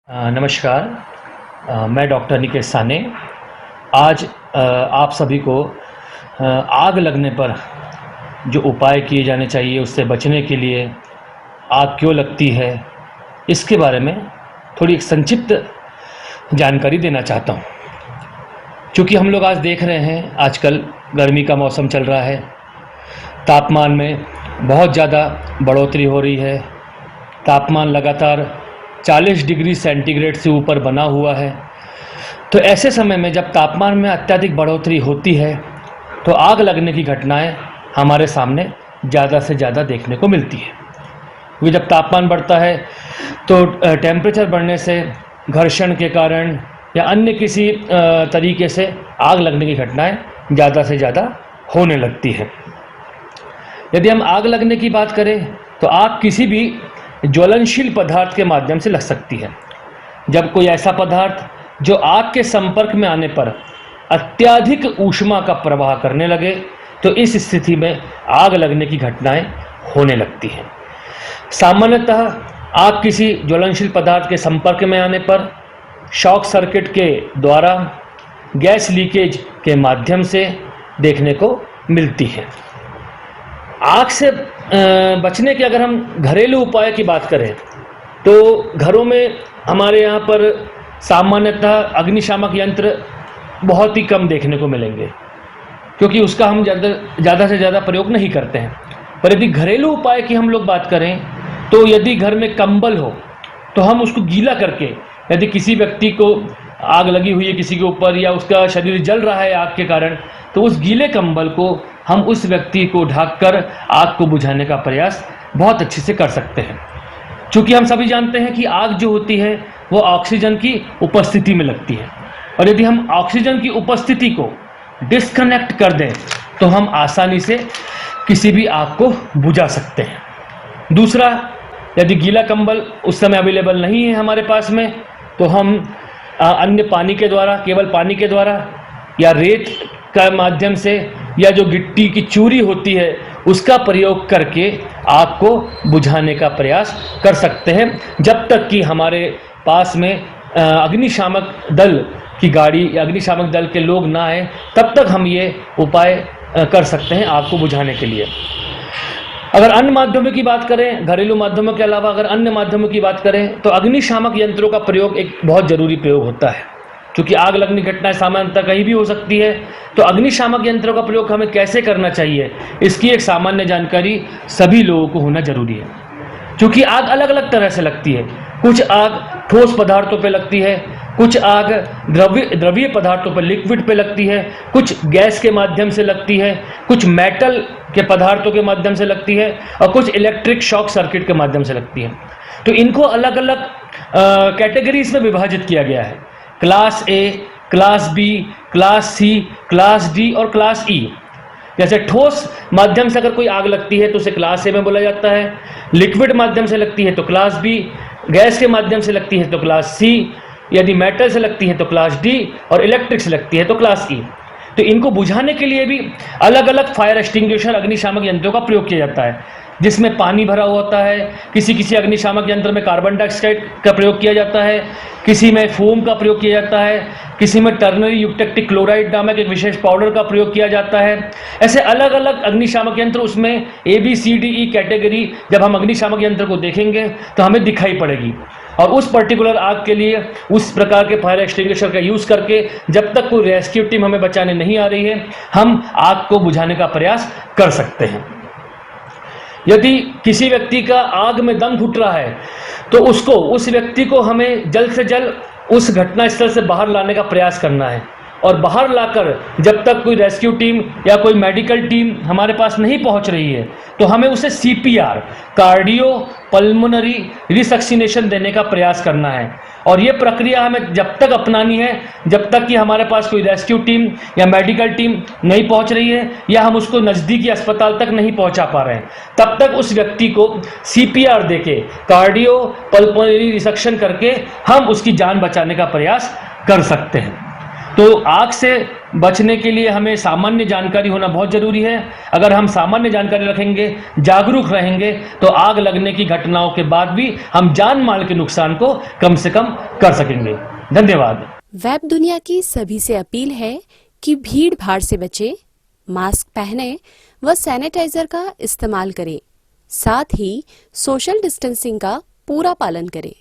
नमस्कार। मैं डॉक्टर निकेश साने। आज आप सभी को आग लगने पर जो उपाय किए जाने चाहिए, उससे बचने के लिए आग क्यों लगती है, इसके बारे में थोड़ी एक संक्षिप्त जानकारी देना चाहता हूँ। क्योंकि हम लोग आज देख रहे हैं, आजकल गर्मी का मौसम चल रहा है, तापमान में बहुत ज़्यादा बढ़ोतरी हो रही है। तापमान लगातार 40 डिग्री सेंटीग्रेड से ऊपर बना हुआ है। तो ऐसे समय में जब तापमान में अत्यधिक बढ़ोतरी होती है तो आग लगने की घटनाएं हमारे सामने ज़्यादा से ज़्यादा देखने को मिलती है। क्योंकि जब तापमान बढ़ता है तो टेम्परेचर बढ़ने से घर्षण के कारण या अन्य किसी तरीके से आग लगने की घटनाएं ज़्यादा से ज़्यादा होने लगती है। यदि हम आग लगने की बात करें तो आग किसी भी ज्वलनशील पदार्थ के माध्यम से लग सकती है। जब कोई ऐसा पदार्थ जो आग के संपर्क में आने पर अत्यधिक ऊष्मा का प्रवाह करने लगे तो इस स्थिति में आग लगने की घटनाएं होने लगती हैं। सामान्यतः आग किसी ज्वलनशील पदार्थ के संपर्क में आने पर शॉक सर्किट के द्वारा गैस लीकेज के माध्यम से देखने को मिलती है। आग से बचने के अगर हम घरेलू उपाय की बात करें तो घरों में हमारे यहाँ पर सामान्यतः अग्निशामक यंत्र बहुत ही कम देखने को मिलेंगे, क्योंकि उसका हम ज़्यादा से ज़्यादा प्रयोग नहीं करते हैं। पर यदि घरेलू उपाय की हम लोग बात करें तो यदि घर में कंबल हो तो हम उसको गीला करके, यदि किसी व्यक्ति को आग लगी हुई है किसी के ऊपर या उसका शरीर जल रहा है आग के कारण, तो उस गीले कंबल को हम उस व्यक्ति को ढककर आग को बुझाने का प्रयास बहुत अच्छे से कर सकते हैं। क्योंकि हम सभी जानते हैं कि आग जो होती है वो ऑक्सीजन की उपस्थिति में लगती है, और यदि हम ऑक्सीजन की उपस्थिति को डिस्कनेक्ट कर दें तो हम आसानी से किसी भी आग को बुझा सकते हैं। दूसरा, यदि गीला कंबल उस समय अवेलेबल नहीं है हमारे पास में, तो हम अन्य पानी के द्वारा, केवल पानी के द्वारा या रेत का माध्यम से या जो गिट्टी की चूरी होती है उसका प्रयोग करके आग को बुझाने का प्रयास कर सकते हैं, जब तक कि हमारे पास में अग्निशामक दल की गाड़ी या अग्निशामक दल के लोग ना आए, तब तक हम ये उपाय कर सकते हैं आग को बुझाने के लिए। अगर अन्य माध्यमों की बात करें, घरेलू माध्यमों के अलावा अगर अन्य माध्यमों की बात करें तो अग्निशामक यंत्रों का प्रयोग एक बहुत ज़रूरी प्रयोग होता है। क्योंकि आग लगने की घटनाएं सामान्यतः कहीं भी हो सकती है, तो अग्निशामक यंत्रों का प्रयोग हमें कैसे करना चाहिए, इसकी एक सामान्य जानकारी सभी लोगों को होना जरूरी है। क्योंकि आग अलग अलग तरह से लगती है। कुछ आग ठोस पदार्थों पे लगती है, कुछ आग द्रवीय पदार्थों पर, लिक्विड पे लगती है, कुछ गैस के माध्यम से लगती है, कुछ मेटल के पदार्थों के माध्यम से लगती है, और कुछ इलेक्ट्रिक शॉक सर्किट के माध्यम से लगती है। तो इनको अलग अलग कैटेगरीज में विभाजित किया गया है। Class A, class B, class C, class D और क्लास ई। जैसे ठोस माध्यम से अगर कोई आग लगती है तो उसे क्लास ए में बोला जाता है, लिक्विड माध्यम से लगती है तो क्लास बी, गैस के माध्यम से लगती है तो क्लास सी, यदि मेटल से लगती है तो क्लास डी, और इलेक्ट्रिक से लगती है तो क्लास ई। तो इनको बुझाने के लिए भी अलग अलग फायर एक्सटिंग्विशर अग्निशामक यंत्रों का प्रयोग किया जाता है, जिसमें पानी भरा होता है। किसी अग्निशामक यंत्र में कार्बन डाइऑक्साइड का प्रयोग किया जाता है, किसी में फोम का प्रयोग किया जाता है, किसी में टर्नरी यूटेक्टिक क्लोराइड नामक एक विशेष पाउडर का प्रयोग किया जाता है। ऐसे अलग अलग अग्निशामक यंत्र, उसमें ABCDE कैटेगरी जब हम अग्निशामक यंत्र को देखेंगे तो हमें दिखाई पड़ेगी, और उस पर्टिकुलर आग के लिए उस प्रकार के फायर एक्सटिंग्विशर का यूज़ करके जब तक कोई रेस्क्यू टीम हमें बचाने नहीं आ रही है, हम आग को बुझाने का प्रयास कर सकते हैं। यदि किसी व्यक्ति का आग में दम घुट रहा है तो उस व्यक्ति को हमें जल्द से जल्द उस घटनास्थल से बाहर लाने का प्रयास करना है, और बाहर लाकर जब तक कोई रेस्क्यू टीम या कोई मेडिकल टीम हमारे पास नहीं पहुंच रही है तो हमें उसे CPR, कार्डियो पल्मोनरी रिसक्सिनेशन देने का प्रयास करना है। और ये प्रक्रिया हमें जब तक अपनानी है जब तक कि हमारे पास कोई रेस्क्यू टीम या मेडिकल टीम नहीं पहुंच रही है या हम उसको नज़दीकी अस्पताल तक नहीं पहुंचा पा रहे हैं, तब तक उस व्यक्ति को CPR देके, कार्डियो पल्मोनरी रिसक्शन करके हम उसकी जान बचाने का प्रयास कर सकते हैं। तो आग से बचने के लिए हमें सामान्य जानकारी होना बहुत ज़रूरी है। अगर हम सामान्य जानकारी रखेंगे, जागरूक रहेंगे, तो आग लगने की घटनाओं के बाद भी हम जान माल के नुकसान को कम से कम कर सकेंगे। धन्यवाद। वेब दुनिया की सभी से अपील है कि भीड़ भाड़ से बचें, मास्क पहने व सैनिटाइजर का इस्तेमाल करें, साथ ही सोशल डिस्टेंसिंग का पूरा पालन करें।